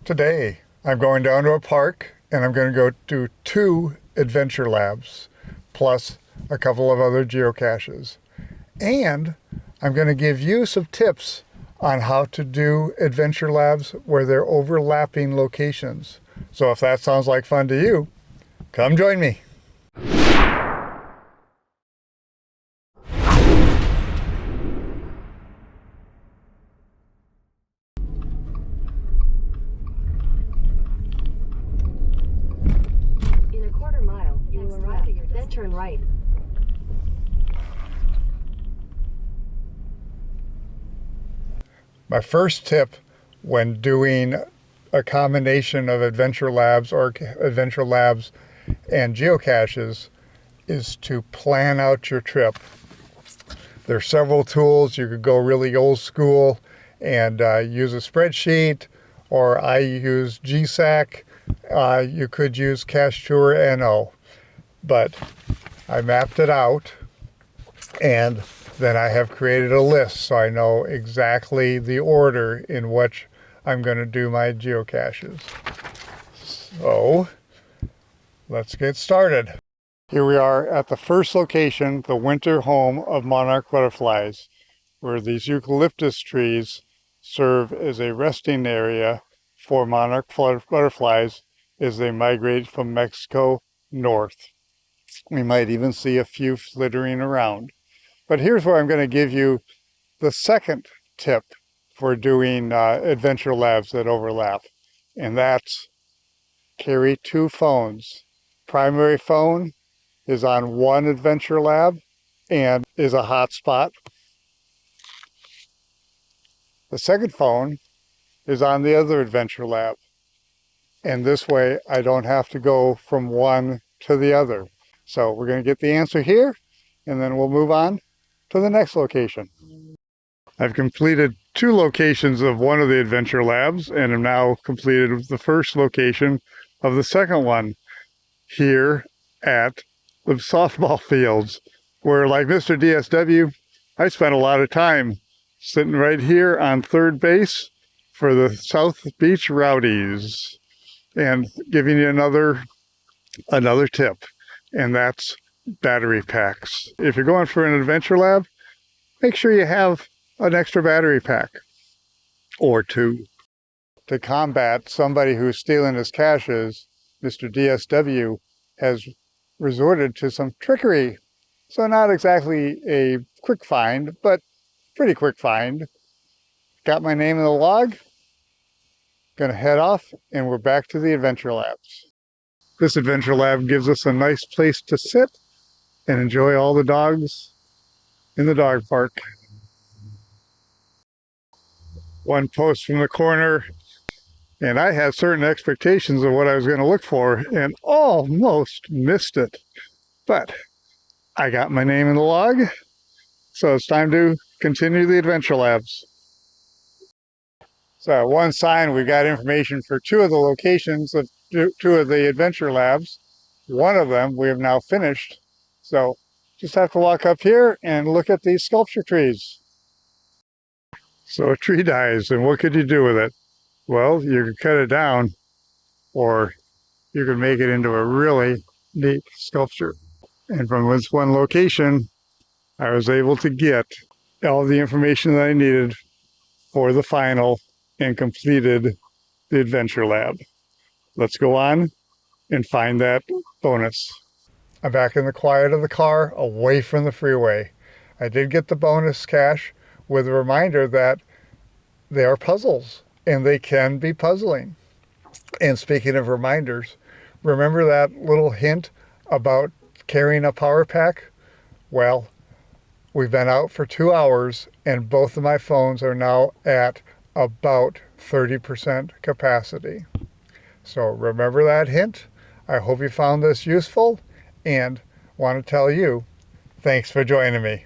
Today, I'm going down to a park and I'm going to go do 2 adventure labs, plus a couple of other geocaches. And I'm going to give you some tips on how to do adventure labs where they're overlapping locations. So if that sounds like fun to you, come join me. In a quarter mile, you will arrive at your then turn right. My first tip when doing a combination of adventure labs or adventure labs and geocaches is to plan out your trip. There's several tools. You could go really old school and use a spreadsheet, or I use GSAC. You could use Cache NO, but I mapped it out and then I have created a list so I know exactly the order in which I'm going to do my geocaches. So let's get started. Here we are at the first location, the winter home of monarch butterflies, where these eucalyptus trees serve as a resting area for monarch butterflies as they migrate from Mexico north. We might even see a few flittering around. But here's where I'm going to give you the second tip for doing adventure labs that overlap, and that's carry 2 phones. Primary phone is on one adventure lab and is a hotspot. The second phone is on the other adventure lab, and this way I don't have to go from one to the other. So we're going to get the answer here, and then we'll move on to the next location. I've completed 2 locations of one of the adventure labs and am now completed the first location of the second one here at the softball fields, where, like Mr. DSW, I spent a lot of time sitting right here on third base for the South Beach Rowdies. And giving you another tip, and that's battery packs. If you're going for an adventure lab, make sure you have an extra battery pack or 2. To combat somebody who's stealing his caches, Mr. DSW has resorted to some trickery. So not exactly a quick find, but pretty quick find. Got my name in the log, gonna head off, and we're back to the adventure labs. This adventure lab gives us a nice place to sit and enjoy all the dogs in the dog park. One post from the corner, and I had certain expectations of what I was going to look for and almost missed it. But I got my name in the log, so it's time to continue the adventure labs. So one sign, we've got information for 2 of the locations of 2 of the adventure labs. One of them we have now finished. So just have to walk up here and look at these sculpture trees. So a tree dies, and what could you do with it? Well, you could cut it down, or you could make it into a really neat sculpture. And from this one location, I was able to get all the information that I needed for the final and completed the adventure lab. Let's go on and find that bonus. I'm back in the quiet of the car, away from the freeway. I did get the bonus cache with a reminder that they are puzzles and they can be puzzling. And speaking of reminders, remember that little hint about carrying a power pack? Well, we've been out for 2 hours and both of my phones are now at about 30% capacity. So remember that hint. I hope you found this useful and want to tell you, thanks for joining me.